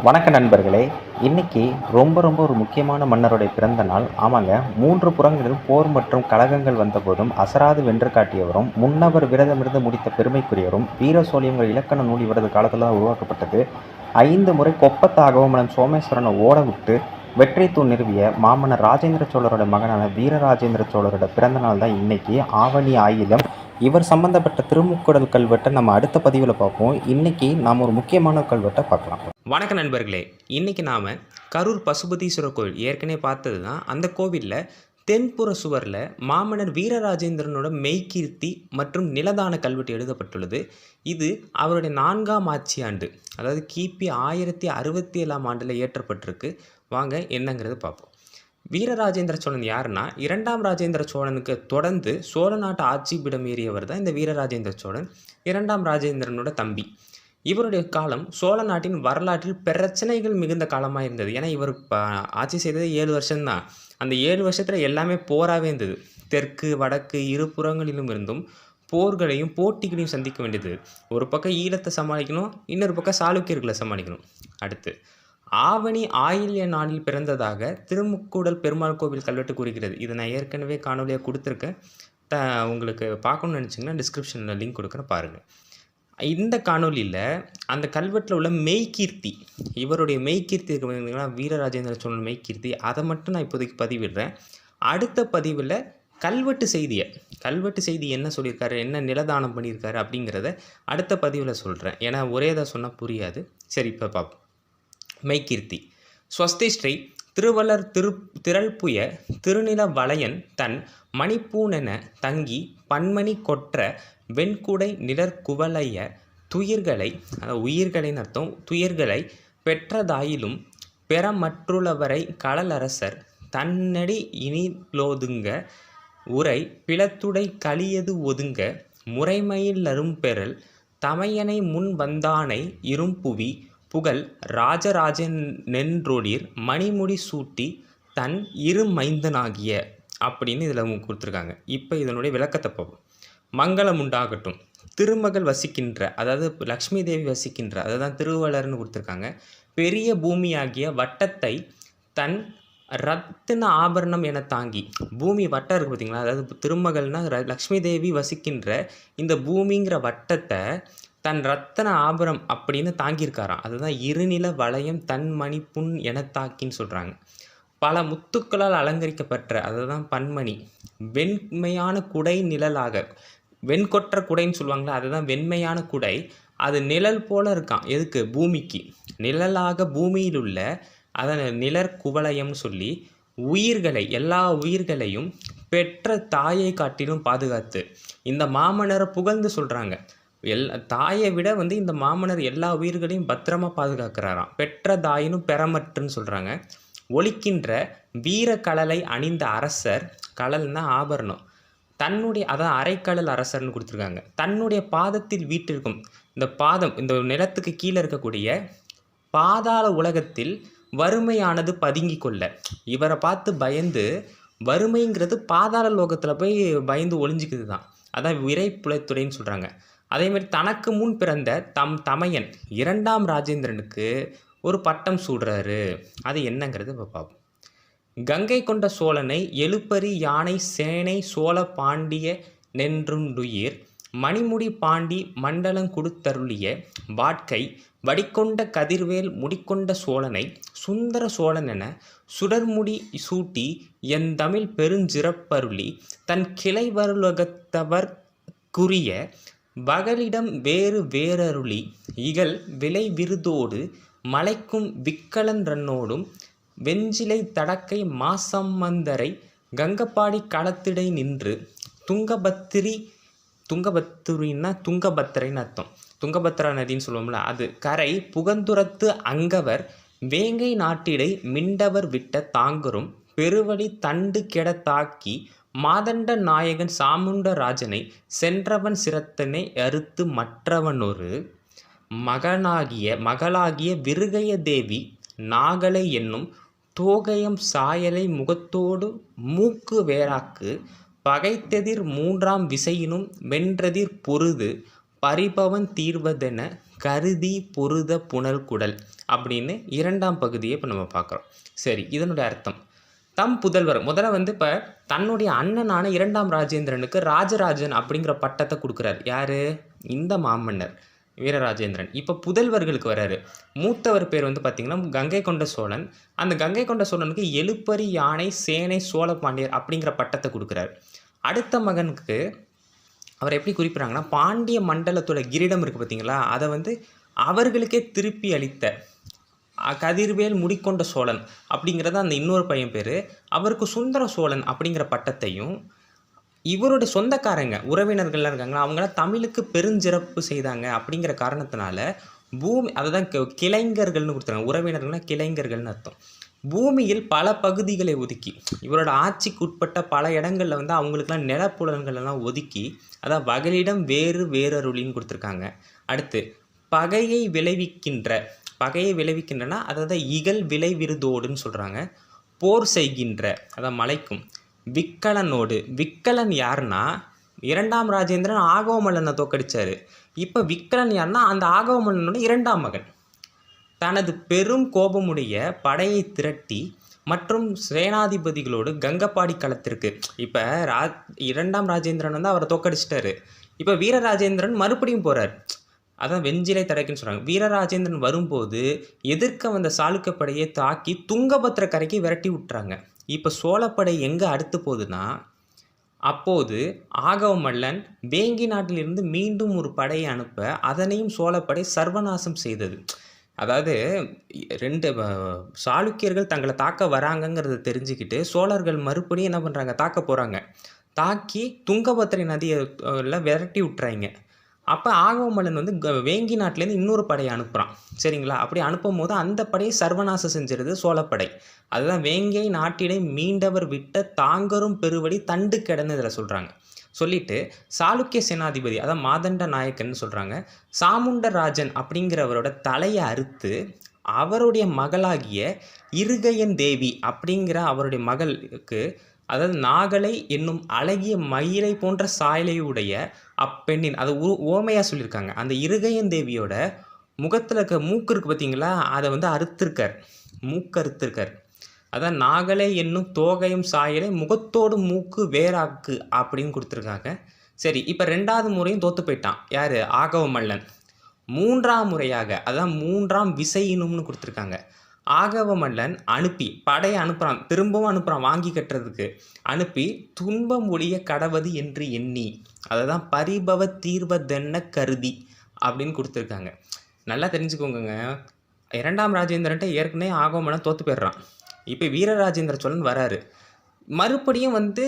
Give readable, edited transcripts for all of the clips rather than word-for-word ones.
வணக்க நண்பர்களே! இன்னைக்கு ரொம்ப ஒரு முக்கியமான மன்னருடைய பிறந்த நாள். ஆமாங்க. 3 புறங்களிலும் போர் மற்றும் கலகங்கள் வந்தபோதும் அசராது வென்று காட்டியவரும், முன்னவர் விரதமிருந்து முடித்த பெருமைக்குரியவரும், வீர சோழியம்ங்கிற இலக்கண நூல் இவரது காலத்துல தான் உருவாக்கப்பட்டது. 5 முறை கொப்பத்த அகவமனன் சோமேஸ்வரனை ஓடவிட்டு வெற்றி தூண் நிறுவிய மாமன்னர் ராஜேந்திர சோழரோட மகனான வீரராஜேந்திர சோழரோட பிறந்த நாள் தான் இன்னைக்கு. ஆவணி ஆயில்யம். இவர் சம்பந்தப்பட்ட திருமுக்கூடல் கல்வெட்டை நம்ம அடுத்த பதிவில் பார்ப்போம். இன்னைக்கு நாம் ஒரு முக்கியமான கல்வெட்டை பார்க்கலாம். வணக்க நண்பர்களே! இன்றைக்கி நாம் கரூர் பசுபதீஸ்வரர் கோவில் ஏற்கனவே பார்த்தது தான். அந்த கோவிலில் தென்புற சுவரில் மாமன்னர் வீரராஜேந்திரனோட மெய்கீர்த்தி மற்றும் நிலதான கல்வெட்டு எழுதப்பட்டுள்ளது. இது அவருடைய 4ஆம் ஆட்சி ஆண்டு, அதாவது கிபி 1067ஆம் ஆண்டில் இயற்றப்பட்டிருக்கு. வாங்க என்னங்கிறது பார்ப்போம். வீரராஜேந்திர சோழன் யாருன்னா, 2ஆம் ராஜேந்திர சோழனுக்கு தொடர்ந்து சோழ நாட்டு ஆட்சி பீடம் ஏறியவர் தான் இந்த வீரராஜேந்திர சோழன். 2ஆம் ராஜேந்திரனோட தம்பி. இவருடைய காலம் சோழ நாட்டின் வரலாற்றில் பிரச்சனைகள் மிகுந்த காலமாக இருந்தது. ஏன்னா இவர் ஆட்சி செய்தது 7 வருஷம்தான். அந்த 7 வருஷத்தில் எல்லாமே போராகவே இருந்தது. தெற்கு வடக்கு இரு புறங்களிலும் இருந்தும் போர்களையும் போட்டிகளையும் சந்திக்க வேண்டியது. ஒரு பக்கம் ஈழத்தை சமாளிக்கணும், இன்னொரு பக்கம் சாளுக்கியர்களை சமாளிக்கணும். அடுத்து ஆவணி ஆயில்ய நாளில் பிறந்ததாக திருமுக்கூடல் பெருமாள் கோவில் கல்வெட்டு கூறுகிறது. இதை நான் ஏற்கனவே காணொலியாக கொடுத்துருக்கேன். உங்களுக்கு பார்க்கணும்னு நினச்சிங்கன்னா டிஸ்கிரிப்ஷனில் லிங்க் கொடுக்குறேன், பாருங்கள். இந்த காணொலியில் அந்த கல்வெட்டில் உள்ள மெய்கீர்த்தி, இவருடைய மெய்கீர்த்தி இருக்குங்களா, வீரராஜேந்திர சோழன் மெய்கீர்த்தி, அதை மட்டும் நான் இப்போதைக்கு பதிவிடுறேன். அடுத்த பதிவில் கல்வெட்டு செய்தி என்ன சொல்லியிருக்காரு, என்ன நிலதானம் பண்ணியிருக்காரு அப்படிங்கிறத அடுத்த பதிவில் சொல்கிறேன். ஏன்னா ஒரே தான் சொன்னால் புரியாது. சரி, இப்போ பார்ப்போம். மெய்கீர்த்தி. ஸ்வஸ்தி ஸ்ரீ திருவள்ளர் திரள்புய திருநில வளையன் தன் மணிப்பூனென தங்கி பன்மணி கொற்ற வெண்குடை நிழற்குவளைய துயிர்களை, உயிர்களின் அர்த்தம், துயிர்களை பெற்றதாயிலும் பெறமற்றுள்ளவரை கடலரசர் தன்னடி இனிலோதுங்க உரை பிளத்துடை களியது ஒதுங்க முறைமையில் அரும்பெறல் தமையனை முன் வந்தானை இரும்புவி புகழ் ராஜராஜனென்றொடிர் மணிமுடி சூட்டி தன் இரு மைந்தனாகிய அப்படின்னு இதில் கொடுத்துருக்காங்க. இப்போ இதனுடைய விளக்கத்தை பார்ப்போம். மங்களம் உண்டாகட்டும். திருமகள் வசிக்கின்ற, அதாவது லக்ஷ்மி தேவி வசிக்கின்ற, அதை தான் திருவள்ளர்னு கொடுத்துருக்காங்க, பெரிய பூமியாகிய வட்டத்தை தன் ரத்தின ஆபரணம் என தாங்கி, பூமி வட்டம் இருக்குது பார்த்தீங்களா, அதாவது திருமகள்னா லக்ஷ்மி தேவி வசிக்கின்ற இந்த பூமிங்கிற வட்டத்தை தன் ரத்தன ஆபரம் அப்படின்னு தாங்கியிருக்காராம். அதுதான் இருநில வளையம் தன் மணிப்புண் என தாக்கின்னு சொல்கிறாங்க. பல முத்துக்களால் அலங்கரிக்கப்பட்ட, அதுதான் பன்மணி, வெண்மையான குடை நிழலாக, வெண்கொற்ற குடைன்னு சொல்லுவாங்களா, அதுதான் வெண்மையான குடை. அது நிழல் போல இருக்கான். எதுக்கு? பூமிக்கு நிழலாக பூமியில் உள்ள அதன் நிழற்குவளையம்னு சொல்லி உயிர்களை, எல்லா உயிர்களையும் பெற்ற தாயை காட்டிலும் பாதுகாத்து இந்த மாமன்னரை புகழ்ந்து சொல்கிறாங்க. தாயை விட இந்த மாமன்னர் எல்லா உயிர்களையும் பத்திரமா பாதுகாக்கிறாராம். பெற்ற தாயினும் பெறமற்றுன்னு சொல்கிறாங்க. ஒலிக்கின்ற வீர கழலை அணிந்த அரசர், கழல்னா ஆபரணம், தன்னுடைய, அதான் அரைக்கடல் அரசர்னு கொடுத்துருக்காங்க, தன்னுடைய பாதத்தில் வீட்டிற்கும், இந்த பாதம், இந்த நிலத்துக்கு கீழே இருக்கக்கூடிய பாதாள உலகத்தில் வறுமையானது பதுங்கி கொள்ள, இவரை பார்த்து பயந்து, வறுமைங்கிறது பாதாள லோகத்தில் போய் பயந்து ஒளிஞ்சிக்குது தான், அதான் விரைப்புலத்துறைன்னு சொல்கிறாங்க. அதேமாதிரி தனக்கு முன் பிறந்த தமையன் 2ஆம் ராஜேந்திரனுக்கு ஒரு பட்டம் சூடுறாரு. அது என்னங்கிறது இப்போ பார்ப்போம். கங்கை கொண்ட சோழனை எழுப்பறி யானை சேனை சோழ பாண்டிய நென்றுண்டுயிர் மணிமுடி பாண்டி மண்டலம் கொடுத்தருளிய வாட்கை வடிக்கொண்ட கதிர்வேல் முடிக்கொண்ட சோழனை சுந்தர சோழன் என சுடர்முடி சூட்டி என் தமிழ் பெருஞ்சிறப்பருளி தன் கிளை வருலகத்தவர் குறிய வகலிடம் வேறருளி இகழ் விலை விருதோடு மலைக்கும் விக்கலன்றன்னோடும் வெஞ்சிலை தடக்கை மாசம்மந்தரை கங்கப்பாடி களத்திடை நின்று துங்கபத்திரின்னா துங்கபத்திரைன்னு அர்த்தம், துங்கபத்ரா நதின்னு சொல்லுவோம்ல, அது கரை புகந்துரத்து அங்கவர் வேங்கை நாட்டிடை மிண்டவர் விட்ட தாங்கரும் பெருவழி தண்டு கெட தாக்கி மாதண்ட நாயகன் சாமுண்ட ராஜனை சென்றவன் சிரத்தனை அறுத்து மற்றவனொரு மகளாகிய விருகைய தேவி நாகலை என்னும் தோகயம் சாயலை முகத்தோடு மூக்கு வேறாக்கு பகைத்தெதிர் 3ஆம் விசையினும் வென்றதிர் பொருது பரிபவன் தீர்வதென கருதி பொருத புனல் குடல் அப்படின்னு 2ஆம் பகுதியை இப்போ நம்ம பார்க்குறோம். சரி, இதனுடைய அர்த்தம் தம் புதல்வர் முதல்ல வந்து இப்போ தன்னுடைய அண்ணனான 2ஆம் ராஜேந்திரனுக்கு ராஜராஜன் அப்படிங்கிற பட்டத்தை கொடுக்குறாரு. யார்? இந்த மாமன்னர் வீரராஜேந்திரன். இப்போ புதல்வர்களுக்கு வராரு. மூத்தவர் பேர் வந்து பார்த்திங்கன்னா கங்கை கொண்ட சோழன். அந்த கங்கை கொண்ட சோழனுக்கு எழுப்பரி யானை சேனை சோழ பாண்டியர் அப்படிங்கிற பட்டத்தை கொடுக்குறாரு. அடுத்த மகனுக்கு அவர் எப்படி குறிப்பிட்றாங்கன்னா பாண்டிய மண்டலத்தோட கிரீடம் இருக்குது பார்த்தீங்களா, அதை வந்து அவர்களுக்கே திருப்பி அளித்த கதிர்வேல் முடிக்கொண்ட சோழன் அப்படிங்கிறத அந்த இன்னொரு பையன் பேர். அவருக்கு சுந்தர சோழன் அப்படிங்கிற பட்டத்தையும் இவருடைய சொந்தக்காரங்க உறவினர்கள்லாம் இருக்காங்களா அவங்களாம் தமிழுக்கு பெருஞ்சிறப்பு செய்தாங்க அப்படிங்கிற காரணத்தினால பூமி அதை தான் கிளைஞர்கள்னு கொடுத்துருக்காங்க. உறவினர்கள்னால் கிளைஞர்கள்னு அர்த்தம். பூமியில் பல பகுதிகளை ஒதுக்கி இவரோட ஆட்சிக்கு உட்பட்ட பல இடங்களில் வந்து அவங்களுக்குலாம் நிலப்புலன்களெல்லாம் ஒதுக்கி அதான் வகலிடம் வேறு வேறருளின்னு கொடுத்துருக்காங்க. அடுத்து பகையை விளைவிக்கின்றனா அதாவது இகல் விளை விருதோடுன்னு சொல்கிறாங்க. போர் செய்கின்ற அதான் மலைக்கும் விக்கலனோடு. விக்கலன் யாருன்னா 2ஆம் ராஜேந்திரன் ஆகவமல்லனை தோக்கடிச்சார். இப்போ விக்கலன் யாருன்னா அந்த ஆகவமல்லனோட 2ஆம் மகன். தனது பெரும் கோபமுடைய படையை திரட்டி மற்றும் சேனாதிபதிகளோடு கங்கப்பாடி களத்திற்கு இப்போ 2ஆம் ராஜேந்திரன் வந்து அவரை தோக்கடிச்சிட்டாரு. இப்போ வீரராஜேந்திரன் மறுபடியும் போகிறார். அதான் வெஞ்சிலை தடைக்குன்னு சொல்கிறாங்க. வீரராஜேந்திரன் வரும்போது எதிர்க்க வந்த சாளுக்கிய படையை தாக்கி துங்கபத்திர கரைக்கு விரட்டி விட்டுறாங்க. இப்போ சோழப்படை எங்கே அடுத்து போகுதுன்னா அப்போது ஆகவமல்லன் வேங்கி நாட்டிலிருந்து மீண்டும் ஒரு படையை அனுப்ப அதனையும் சோழப்படை சர்வநாசம் செய்தது. அதாவது 2 சாளுக்கியர்கள் தங்களை தாக்க வராங்கங்கிறத தெரிஞ்சுக்கிட்டு சோழர்கள் மறுபடியும் என்ன பண்ணுறாங்க, தாக்க போகிறாங்க. தாக்கி துங்கபத்திரை நதியை விரட்டி விட்டுறாங்க. அப்போ ஆகவமல்லன் வந்து வேங்கி நாட்டிலேருந்து இன்னொரு படையை அனுப்புகிறான். சரிங்களா? அப்படி அனுப்பும் போது அந்த படையை சர்வநாசம் செஞ்சிருது சோழப்படை. அதுதான் வேங்கை நாட்டிடை மீண்டவர் விட்ட தாங்கரும் பெருவடி தண்டு கிடன்னு இதில் சொல்கிறாங்க. சொல்லிட்டு சாளுக்கிய சேனாதிபதி அதான் மாதண்ட நாயக்கன்னு சொல்கிறாங்க. சாமுண்டராஜன் அப்படிங்கிறவரோட தலையை அறுத்து அவருடைய மகளாகிய இருகையன் தேவி அப்படிங்கிற அவருடைய மகளுக்கு அதாவது நாகலை என்னும் அழகிய மயிலை போன்ற சாயலையுடைய அப்பெண்ணின் அதை ஓமையாக சொல்லியிருக்காங்க. அந்த இருகையன் தேவியோட முகத்தில் இருக்க மூக்கு இருக்குது பார்த்தீங்களா, அதை வந்து மூக்கு அறுத்திருக்கார். அதான் நாகலை என்னும் தோகையும் சாயலை முகத்தோடு மூக்கு வேறாக்கு அப்படின்னு கொடுத்துருக்காங்க. சரி, இப்போ 2வது முறையும் தோற்று போயிட்டான். யார்? ஆகவமல்லன். 3ஆம் முறையாக அதான் 3ஆம் விசையினும்னு கொடுத்துருக்காங்க. ஆகவமல்லன் அனுப்பி படையை அனுப்புகிறான். திரும்பவும் அனுப்புகிறான் வாங்கி கட்டுறதுக்கு. அனுப்பி துன்பம் ஒழிய கடவது என்று எண்ணி அதை தான் பரிபவ தீர்வதென்ன கருதி அப்படின்னு கொடுத்துருக்காங்க. நல்லா தெரிஞ்சுக்கோங்க. 2ஆம் ராஜேந்திரன்ட்ட ஏற்கனவே ஆகவமல்லன் தோற்று போயிடுறான். இப்போ வீரராஜேந்திர சோழன் வராரு. மறுபடியும் வந்து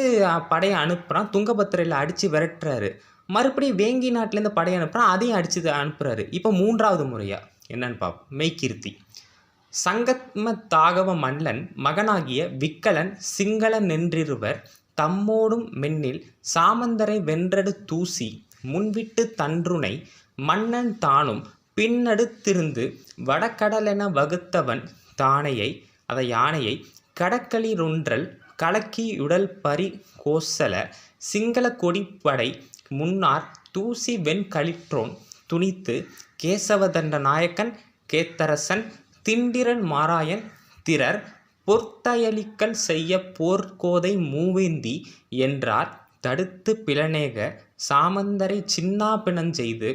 படையை அனுப்புகிறான். துங்கபத்திரையில் அடித்து விரட்டுறாரு. மறுபடியும் வேங்கி நாட்டிலேருந்து படையை அனுப்புகிறான். அதையும் அடித்து அனுப்புகிறாரு. இப்போ 3ஆவது முறையாக என்னன்னு பார்ப்போம். மெய்கீர்த்தி. சங்கத்ம தாகவ மல்லன் மகனாகிய விக்கலன் சிங்களன் என்றிருவர் தம்மோடும் மென்னில் சாமந்தரை வென்றடு தூசி முன்விட்டு தன்றுனை மன்னன் தானும் பின்னடுத்திருந்து வடக்கடலென வகுத்தவன் தானையை அதை யானையை கடக்களிரொன்றல் கலக்கியுடல் பரி கோசல சிங்கள கொடிப்படை முன்னார் தூசி வெண்களிற்றோன் துணித்து கேசவதண்ட நாயக்கன் கேத்தரசன் திண்டிரன் மாராயன் திரர் பொற்தயலிக்கல் செய்ய போர்க்கோதை மூவேந்தி என்றார் தடுத்து பிளநேக சாமந்தரை சின்னா பிணஞ்செய்து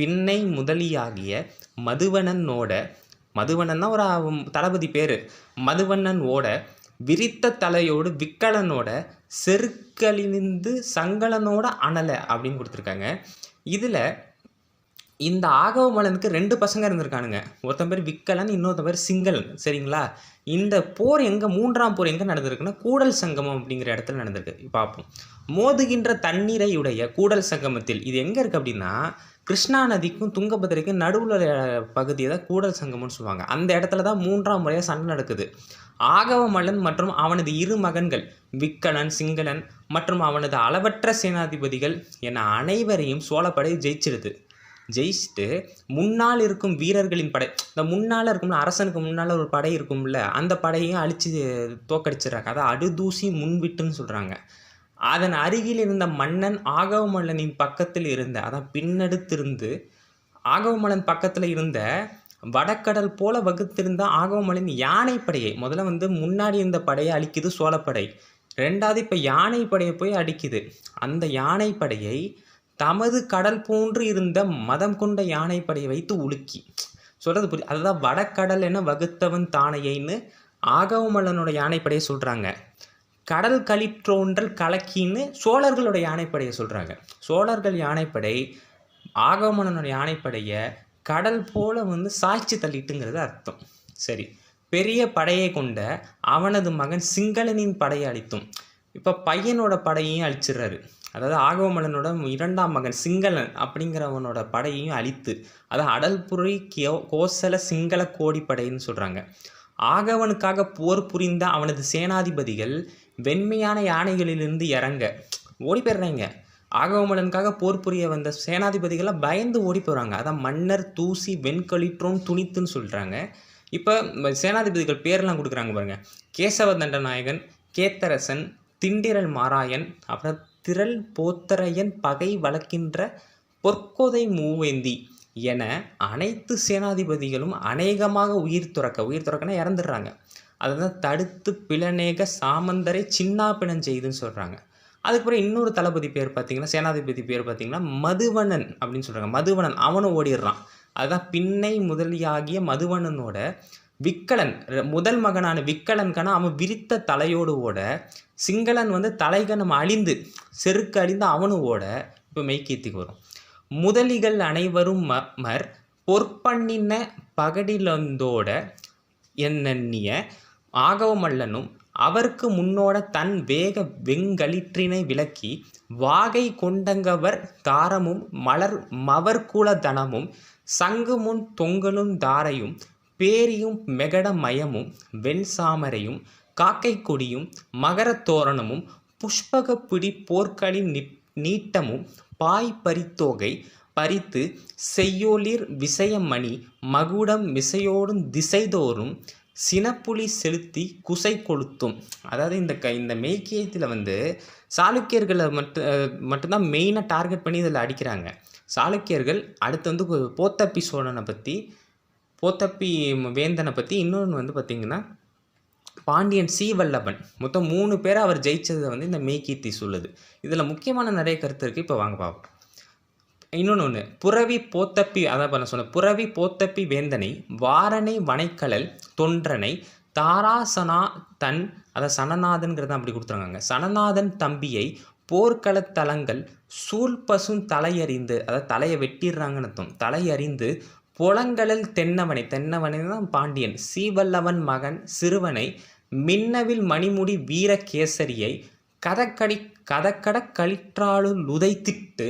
பின்னை முதலியாகிய மதுவனன்னா ஒரு தளபதி பேர், மதுவண்ணன் ஓட விரித்த தலையோடு விக்கலனோட செருக்களினிந்து சங்கலனோட அனலை அப்படின்னு கொடுத்துருக்காங்க. இதில் இந்த ஆகவமல்லனுக்கு 2 பசங்க இருந்திருக்கானுங்க. ஒருத்தன் பேர் விக்கலன், இன்னொருத்தன் பேர் சிங்களன். சரிங்களா? இந்த போர் எங்கே 3ஆம் போர் எங்கே நடந்திருக்குன்னா கூடல் சங்கமம் அப்படிங்கிற இடத்துல நடந்திருக்கு. பார்ப்போம். மோதுகின்ற தண்ணீரையுடைய கூடல் சங்கமத்தில் இது எங்கே இருக்குது அப்படின்னா கிருஷ்ணா நதிக்கும் துங்கபத்திரைக்கும் நடுவில் பகுதியை தான் கூடல் சங்கமம்னு சொல்லுவாங்க. அந்த இடத்துல தான் 3ஆம் முறையாக சண்டை நடக்குது. ஆகவமல்லன் மற்றும் அவனது 2 மகன்கள் விக்கலன், சிங்களன் மற்றும் அவனது அளவற்ற சேனாதிபதிகள் என அனைவரையும் சோழப்படை ஜெயிச்சுட்டு முன்னால் இருக்கும் வீரர்களின் படை, இந்த முன்னால் இருக்கும்ல அரசனுக்கு முன்னால் ஒரு படை இருக்கும்ல, அந்த படையையும் அழித்து தோக்கடிச்சிடுறாங்க. அதை அடுதூசி முன்விட்டுன்னு சொல்கிறாங்க. அதன் அருகில் இருந்த மன்னன் ஆகவமல்லனின் பக்கத்தில் இருந்த அதான் பின்னடுத்திருந்து ஆகவமலன் பக்கத்தில் இருந்த வடக்கடல் போல வகுத்திருந்த ஆகவமலன் யானைப்படையை முதல்ல முன்னாடி இருந்த படையை அழிக்குது சோழப்படை. ரெண்டாவது இப்போ யானைப்படையை போய் அடிக்குது. அந்த யானைப்படையை தமது கடல் போன்று இருந்த மதம் கொண்ட யானைப்படையை வைத்து உலுக்கி சொல்கிறது புரியுது. அதுதான் வடக்கடல் என வகுத்தவன் தானையைன்னு ஆகவமல்லனோட யானைப்படையை சொல்கிறாங்க. கடல் களிற்றோன்றல் கலக்கின்னு சோழர்களோட யானைப்படையை சொல்கிறாங்க. சோழர்கள் யானைப்படை ஆகவமல்லனோட யானைப்படையை கடல் போல் சாய்ச்சி தள்ளிட்டுங்கிறது அர்த்தம். சரி, பெரிய படையை கொண்ட அவனது மகன் சிங்களனின் படையை அழித்தும். இப்போ பையனோட படையையும் அழிச்சிடுறாரு. அதாவது ஆகவமல்லனோட 2ஆம் மகன் சிங்களன் அப்படிங்கிறவனோட படையையும் அழித்து, அதாவது அடல்புரி கோசல சிங்கள கோடிப்படைன்னு சொல்கிறாங்க. ஆகவனுக்காக போர் புரிந்த அவனது சேனாதிபதிகள் வெண்மையான யானைகளிலிருந்து இறங்க ஓடி போயிடுறாங்க. ஆகவமல்லனுக்காக போர் புரிய வந்த சேனாதிபதிகளாக பயந்து ஓடி போகிறாங்க. அதான் மன்னர் தூசி வெண்களிற்றோன் துணித்துன்னு சொல்கிறாங்க. இப்போ சேனாதிபதிகள் பேரெல்லாம் கொடுக்குறாங்க பாருங்கள். கேசவ தண்டநாயகன், கேத்தரசன், திண்டிரல் மாராயன், அப்புறம் திரள் போத்தரையன், பகை வளர்க்கின்ற பொற்கொதை மூவேந்தி என அனைத்து சேனாதிபதிகளும் அநேகமாக உயிர் துறக்கனா இறந்துடுறாங்க. அதை தான் தடுத்து பிளநேக சாமந்தரை சின்னா பிணம் செய்துன்னு சொல்கிறாங்க. அதுக்கப்புறம் இன்னொரு தளபதி பேர் பார்த்திங்கன்னா, சேனாதிபதி பேர் பார்த்திங்கன்னா மதுவனன் அப்படின்னு சொல்கிறாங்க. மதுவனன் அவனும் ஓடிடுறான். அதுதான் பின்னை முதலியாகிய மதுவனனோட விக்கலன் முதல் மகனான விக்கலன்கான அவன் விரித்த தலையோடு ஓட, சிங்களன் தலைகணம் அழிந்து செருக்கு அழிந்து அவனும் ஓட இப்போ மெய்கீர்த்திக்கு வரும். முதலிகள் அனைவரும் மர் பொற்பண்ணின பகடிலந்தோட என்னென்னிய ஆகவமல்லனும் அவருக்கு முன்னோட தன் வேக வெங்களிற்றினை விளக்கி வாகை கொண்டங்கவர் தாரமும் மலர் மவர்குல தனமும் சங்கு முன் தொங்கலும் தாரையும் பேரியும் மெகட மயமும் வெண்சாமரையும் காக்கை கொடியும் மகரத் தோரணமும் புஷ்பக பிடி போர்க்களின் நீட்டமும் பாய் பரித்தோகை பறித்து செய்யோலிர் விசயமணி மகுடம் மிசையோடும் திசைதோறும் சினப்புலி செலுத்தி குசை கொளுத்தும். அதாவது இந்த மெய்க்கியத்தில் சாளுக்கியர்களை மட்டும்தான் மெயினாக டார்கெட் பண்ணி இதில் அடிக்கிறாங்க. சாளுக்கியர்கள் அடுத்து போத்தப்பி சோழனை பற்றி, போத்தப்பி வேந்தனை பற்றி, இன்னொன்று பார்த்திங்கன்னா பாண்டியன் சீவல்லபன், மொத்தம் 3 பேரை அவர் ஜெயிச்சதை இந்த மெய்கீர்த்தி சொல்லுது. இதில் முக்கியமான நிறைய கருத்து இருக்குது. இப்போ வாங்க பார்ப்போம். இன்னொன்று புரவி போத்தப்பி, அதான் நான் சொன்னேன், புரவி போத்தப்பி வேந்தனை வாரனை வனைக்கலல் தொன்றனை தாராசனா தன், அதாவது சனநாதன்கிறத அப்படி கொடுத்துருக்காங்க. சனநாதன் தம்பியை போர்க்களத்தலங்கள் சூழ்பசும் தலையறிந்து, அதாவது தலையை வெட்டிடுறாங்கன்னு அர்த்தம், தலையறிந்து புலங்கலல் தென்னவனை தான் பாண்டியன் சீவல்லவன் மகன் சிறுவனை மின்னவில் மணிமுடி வீரகேசரியை கதக்கட களிற்றாளுள் உதைத்திட்டு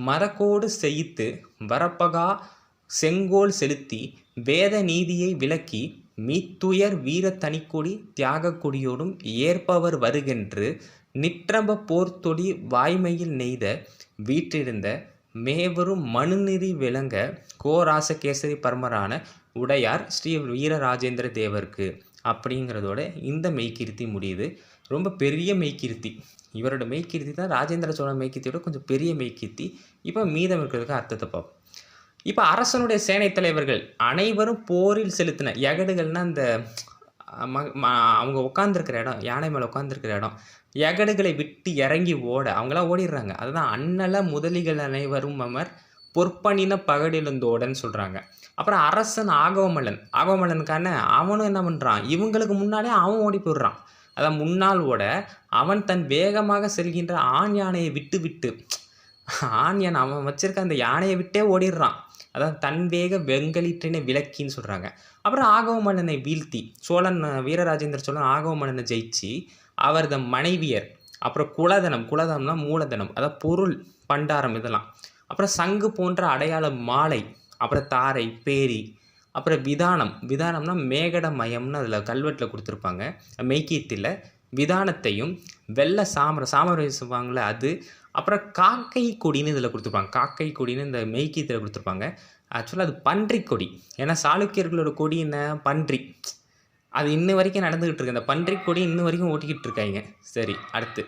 மரக்கோடு செய்து வரப்பகா செங்கோல் செலுத்தி வேத நீதியை விளக்கி மீத்துயர் வீர தனிக்கொடி தியாக கொடியோடும் ஏற்பவர் வருகென்று நிற்றம்ப போர்த்தொடி வாய்மையில் நெய்த வீற்றிருந்த மேவரும் மனுநெறி விளங்க கோராசகேசரி பரமரான உடையார் ஸ்ரீ வீரராஜேந்திர தேவருக்கு அப்படிங்கிறதோட இந்த மெய்கீர்த்தி முடியுது. ரொம்ப பெரிய மெய்கீர்த்தி. இவரோட மெய்கீர்த்தி தான் ராஜேந்திர சோழ மெய்கீர்த்தியோட கொஞ்சம் பெரிய மெய்கீர்த்தி. இப்போ மீதம் இருக்கிறதுக்கு அர்த்தத்தை பார்ப்போம். இப்போ அரசனுடைய சேனை தலைவர்கள் அனைவரும் போரில் செலுத்தின எகடுகள்னால் அந்த அவங்க உட்காந்துருக்கிற இடம், யானை மேலே உட்காந்துருக்கிற இடம், எகடுகளை விட்டு இறங்கி ஓட அவங்களாம் ஓடிடுறாங்க. அதுதான் அண்ணல முதலிகள் அனைவரும் அமர் பொற்பணின பகடிலந்தோடன்னு சொல்கிறாங்க. அப்புறம் அரசன் ஆகவமல்லனுக்கான அவனும் என்ன பண்ணுறான், இவங்களுக்கு முன்னாலே அவன் ஓடி போயிடுறான். அதான் முன்னால் ஓட அவன் தன் வேகமாக செல்கின்ற ஆண் யானையை விட்டு ஆண் யானை அவன் வச்சிருக்க அந்த யானையை விட்டே ஓடிடுறான். அதான் தன் வேக வெங்களிற்றினை விளக்கின்னு சொல்கிறாங்க. அப்புறம் ஆகவமல்லனை வீழ்த்தி சோழன் வீரராஜேந்திர சோழன் ஆகவமல்லனை ஜெயிச்சு அவரது மனைவியர், அப்புறம் குலதனம்னா மூலதனம், அதாவது பொருள் பண்டாரம் இதெல்லாம், அப்புறம் சங்கு போன்ற அடையாள மாலை, அப்புறம் தாரை பேரி, அப்புறம் விதானம்னா மேகட மயம்னு அதில் கல்வெட்டில் கொடுத்துருப்பாங்க. மெய்கீர்த்தியில் விதானத்தையும் வெள்ளை சாமரை சொல்லுவாங்களே அது, அப்புறம் காக்கை கொடின்னு இதில் கொடுத்துருப்பாங்க. காக்கை கொடின்னு இந்த மெய்கீர்த்தியில் கொடுத்துருப்பாங்க. ஆக்சுவலாக அது பன்றி கொடி. ஏன்னா சாளுக்கியர்களோட கொடி என்ன, பன்றி. அது இன்ன வரைக்கும் நடந்துக்கிட்டு இருக்கு. அந்த பன்றி கொடி இன்ன வரைக்கும் ஓட்டிக்கிட்டு இருக்காங்க. சரி, அடுத்து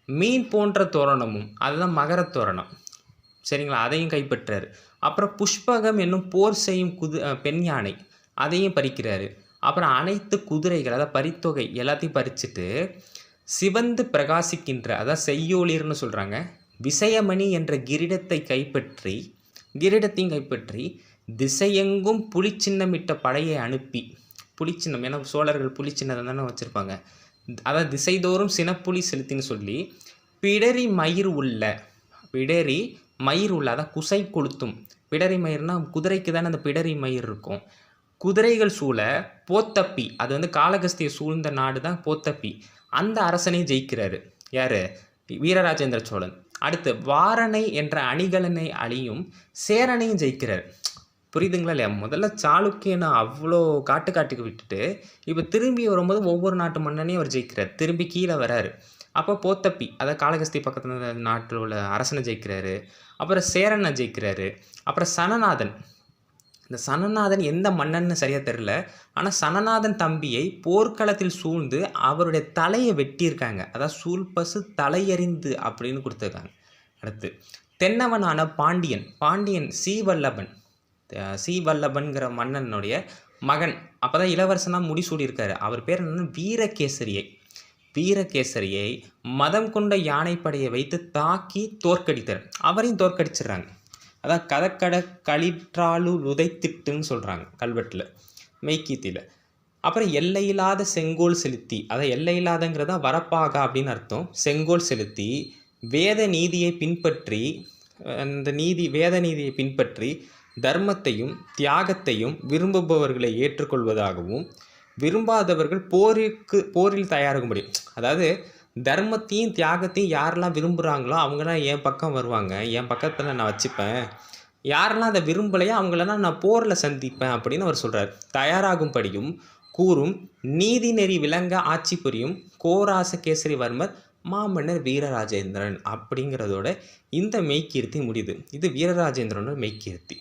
மீன் போன்ற தோரணமும், அதுதான் மகரத் தோரணம். சரிங்களா, அதையும் கைப்பற்றாரு. அப்புறம் புஷ்பகம் என்னும் போர் செய்யும் பெண் யானை அதையும் பறிக்கிறாரு. அப்புறம் அனைத்து குதிரைகள் அதாவது பரித்தொகை எல்லாத்தையும் பறிச்சுட்டு சிவந்து பிரகாசிக்கின்ற அதாவது செய்யோளிர்னு சொல்கிறாங்க விசயமணி என்ற கிரீடத்தையும் கைப்பற்றி திசையெங்கும் புலிச்சின்னமிட்ட படையை அனுப்பி, புலிச்சின்னம் ஏன்னா சோழர்கள் புலிச்சின்னம் தானே வச்சுருப்பாங்க, அதாவது திசைதோறும் சினப்புலி செலுத்தின்னு சொல்லி பிடரி மயிர் உள்ள அதான் குசை கொளுத்தும் பிடரி மயிர்னா குதிரைக்கு தானே அந்த பிடரி மயிர் இருக்கும், குதிரைகள் சூழ போத்தப்பி, அது வந்து காளகஸ்தியை சூழ்ந்த நாடு தான் போத்தப்பி, அந்த அரசனையும் ஜெயிக்கிறாரு யார்? வீரராஜேந்திர சோழன். அடுத்து வாரணை என்ற அணிகலனை அழியும் சேரனையும் ஜெயிக்கிறார். புரியுதுங்களா இல்லையா? முதல்ல சாளுக்கியனை அவ்வளோ காட்டுக்கு விட்டுட்டு இப்போ திரும்பி வரும்போது ஒவ்வொரு நாட்டு மன்னனையும் அவர் ஜெயிக்கிறார். திரும்பி கீழே வராரு. அப்போ போத்தப்பி அதாவது காளகஸ்தி பக்கத்தில் நாட்டில் உள்ள அரசனை ஜெயிக்கிறாரு. அப்புறம் சேரனை ஜெயிக்கிறாரு. அப்புறம் சனநாதன். இந்த சனநாதன் எந்த மன்னன்னு சரியாக தெரில, ஆனால் சனநாதன் தம்பியை போர்க்களத்தில் சூழ்ந்து அவருடைய தலையை வெட்டியிருக்காங்க. அதாவது சூழ்பசு தலையறிந்து அப்படின்னு கொடுத்துருக்காங்க. அடுத்து தென்னவனான பாண்டியன் சீவல்லபன்கிற மன்னனுடைய மகன். அப்போ தான் இளவரசனாக முடிசூடியிருக்காரு. அவர் பேர் என்னென்னா வீரகேசரியை மதம் கொண்ட யானைப்படையை வைத்து தாக்கி தோற்கடித்தார். அவரையும் தோற்கடிச்சிடுறாங்க. அதான் கதக்கட களிற்றாலு உதைத்திட்டுன்னு சொல்கிறாங்க கல்வெட்டில் மெய்க்கீத்தியில். அப்புறம் எல்லையில்லாத செங்கோல் செலுத்தி, அதான் எல்லையில்லாதங்கிறதா வரப்பாகா அப்படின்னு அர்த்தம். செங்கோல் செலுத்தி வேத நீதியை பின்பற்றி தர்மத்தையும் தியாகத்தையும் விரும்புபவர்களை ஏற்றுக்கொள்வதாகவும் விரும்பாதவர்கள் போரில் தயாராகும்படி, அதாவது தர்மத்தையும் தியாகத்தையும் யாரெல்லாம் விரும்புகிறாங்களோ அவங்களாம் என் பக்கம் வருவாங்க, என் பக்கத்தில் நான் வச்சுப்பேன், யாரெல்லாம் அதை விரும்பலையோ அவங்களெல்லாம் நான் போரில் சந்திப்பேன் அப்படின்னு அவர் சொல்கிறார். தயாராகும்படியும் கூறும் நீதி நெறி விளங்க ஆட்சி புரியும் கோராசகேசரிவர்மர் மாமன்னர் வீரராஜேந்திரன் அப்படிங்கிறதோட இந்த மெய்க்கீர்த்தி முடியுது. இது வீரராஜேந்திரனோட மெய்க்கீர்த்தி.